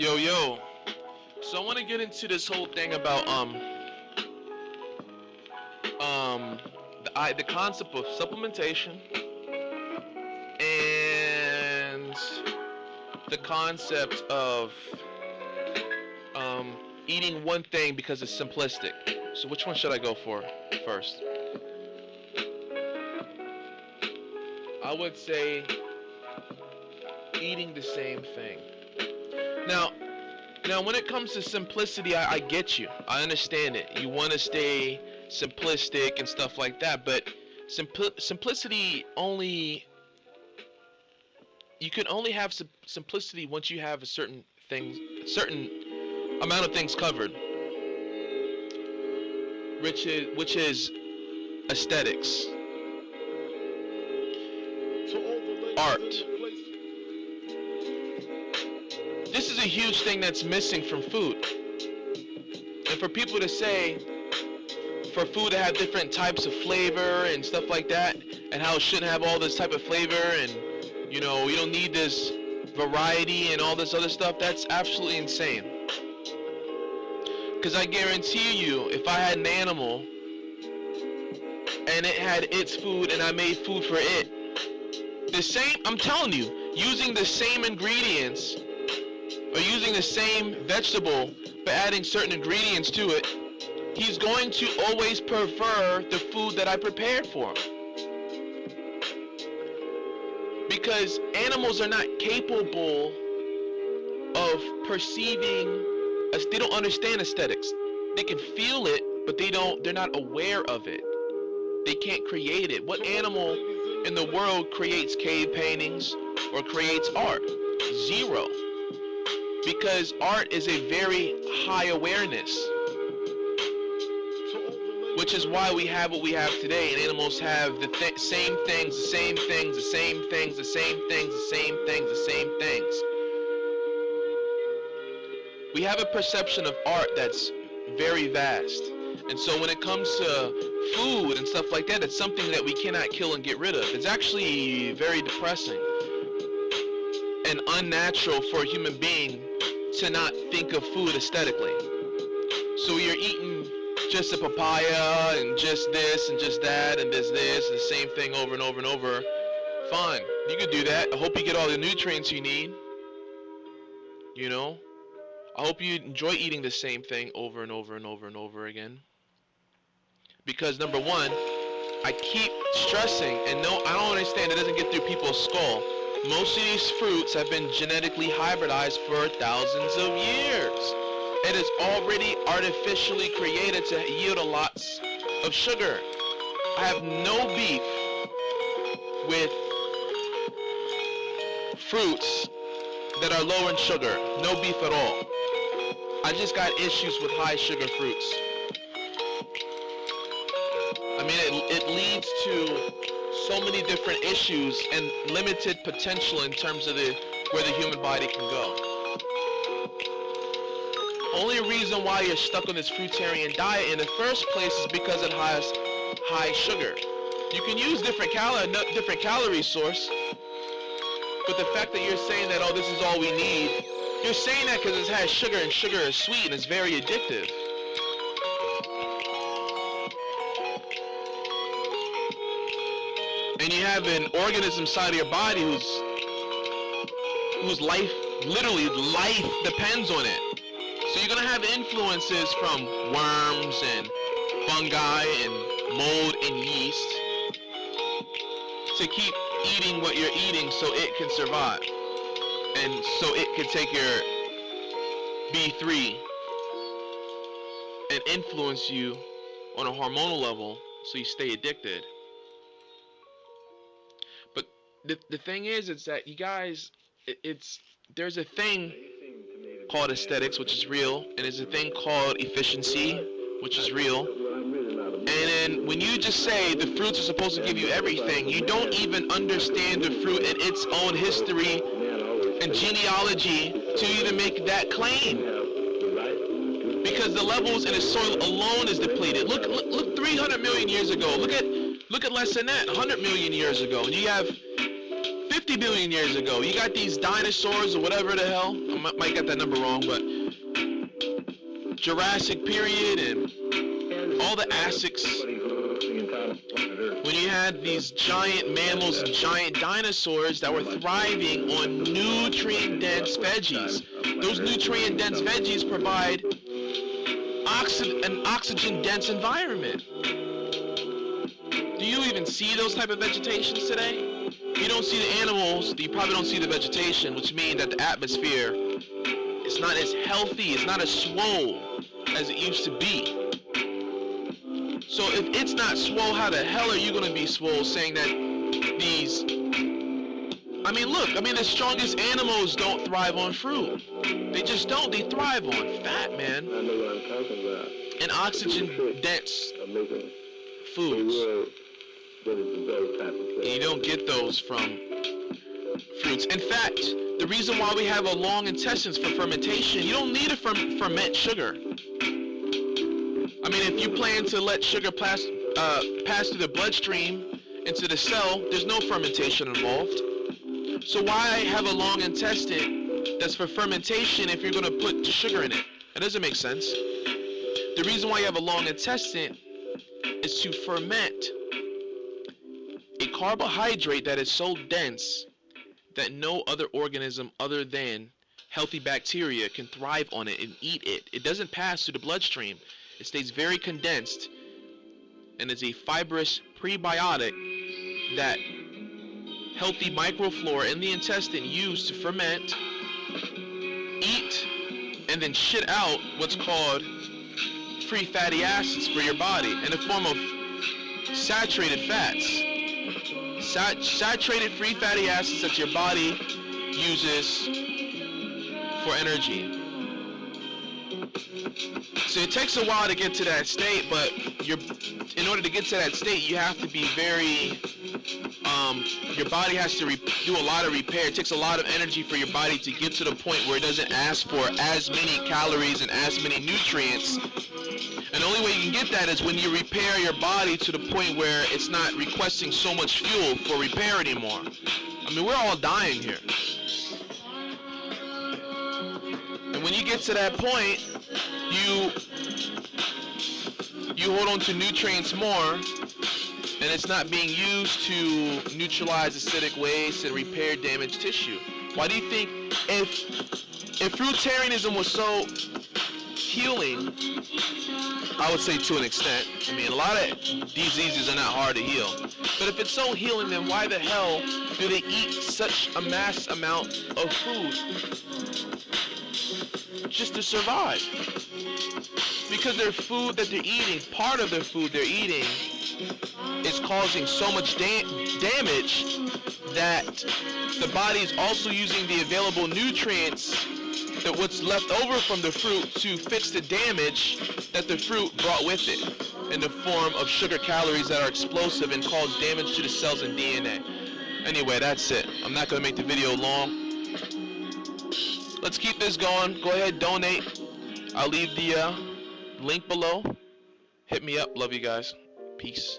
Yo, yo. So I want to get into this whole thing about the concept of supplementation and the concept of eating one thing because it's simplistic. So which one should I go for first? I would say eating the same thing. Now, when it comes to simplicity, I get you. I understand it. You want to stay simplistic and stuff like that, but simplicity only. You can only have simplicity once you have a certain amount of things covered, which is aesthetics, art. This is a huge thing that's missing from food. And for people to say, for food to have different types of flavor and stuff like that, and how it shouldn't have all this type of flavor, and you don't need this variety and all this other stuff, that's absolutely insane. Because I guarantee you, if I had an animal and it had its food and I made food for it, I'm telling you, using the same ingredients or using the same vegetable but adding certain ingredients to it, he's going to always prefer the food that I prepared for him. Because animals are not capable of perceiving, they don't understand aesthetics. They can feel it, but they're not aware of it. They can't create it. What animal in the world creates cave paintings or creates art? Zero. Because art is a very high awareness, which is why we have what we have today, and animals have the same things, the same things, the same things, the same things, the same things, the same things. We have a perception of art that's very vast, and so when it comes to food and stuff like that, it's something that we cannot kill and get rid of. It's actually very depressing and unnatural for a human being to not think of food aesthetically. So you're eating just a papaya and just this and just that and this and the same thing over and over and over. Fine, you can do that. I hope you get all the nutrients you need. I hope you enjoy eating the same thing over and over and over and over again. Because number one, I keep stressing, and no, I don't understand, it doesn't get through people's skull. Most of these fruits have been genetically hybridized for thousands of years. It is already artificially created to yield a lots of sugar. I have no beef with fruits that are low in sugar. No beef at all. I just got issues with high sugar fruits. I mean, it leads to so many different issues and limited potential in terms of where the human body can go. Only reason why you're stuck on this fruitarian diet in the first place is because it has high sugar. You can use different calorie source, but the fact that you're saying that, oh, this is all we need, you're saying that because it has sugar, and sugar is sweet and it's very addictive. And you have an organism inside of your body whose life depends on it. So you're going to have influences from worms and fungi and mold and yeast to keep eating what you're eating so it can survive. And so it can take your B3 and influence you on a hormonal level so you stay addicted. But the thing is that you guys, there's a thing called aesthetics, which is real, and there's a thing called efficiency, which is real. And then when you just say the fruits are supposed to give you everything, you don't even understand the fruit and its own history and genealogy to even make that claim. Because the levels in the soil alone is depleted. Look 300 million years ago. Look at less than that, 100 million years ago. And you have 50 billion years ago. You got these dinosaurs or whatever the hell. I might get that number wrong, but Jurassic period and all the Asics. When you had these giant mammals and giant dinosaurs that were thriving on nutrient-dense veggies. Those nutrient-dense veggies provide an oxygen-dense environment. Do you even see those type of vegetations today? You don't see the animals, you probably don't see the vegetation, which means that the atmosphere is not as healthy, it's not as swole as it used to be. So if it's not swole, how the hell are you going to be swole saying that these... I mean, look, the strongest animals don't thrive on fruit. They just don't. They thrive on fat, man. I know what I'm talking about. And oxygen-dense foods. And you don't get those from fruits. In fact, the reason why we have a long intestines for fermentation, you don't need to ferment sugar. I mean, if you plan to let sugar pass through the bloodstream into the cell, there's no fermentation involved. So why have a long intestine that's for fermentation if you're going to put sugar in it? That doesn't make sense. The reason why you have a long intestine is to ferment a carbohydrate that is so dense that no other organism other than healthy bacteria can thrive on it and eat it. It doesn't pass through the bloodstream. It stays very condensed and is a fibrous prebiotic that healthy microflora in the intestine use to ferment, eat, and then shit out what's called free fatty acids for your body in the form of saturated fats. Saturated free fatty acids that your body uses for energy. So it takes a while to get to that state, but in order to get to that state, you have to be very, your body has to do a lot of repair. It takes a lot of energy for your body to get to the point where it doesn't ask for as many calories and as many nutrients. And the only way you can get that is when you repair your body to the point where it's not requesting so much fuel for repair anymore. I mean, we're all dying here. And when you get to that point, you hold on to nutrients more, and it's not being used to neutralize acidic waste and repair damaged tissue. Why do you think if fruitarianism was so healing, I would say to an extent, I mean, a lot of diseases are not hard to heal, but if it's so healing, then why the hell do they eat such a mass amount of food just to survive? Because their food that they're eating, part of their food they're eating, is causing so much damage that the body is also using the available nutrients, that what's left over from the fruit, to fix the damage that the fruit brought with it in the form of sugar calories that are explosive and cause damage to the cells and DNA. Anyway, that's it. I'm not going to make the video long. Let's keep this going. Go ahead, donate. I'll leave the link below. Hit me up. Love you guys. Peace.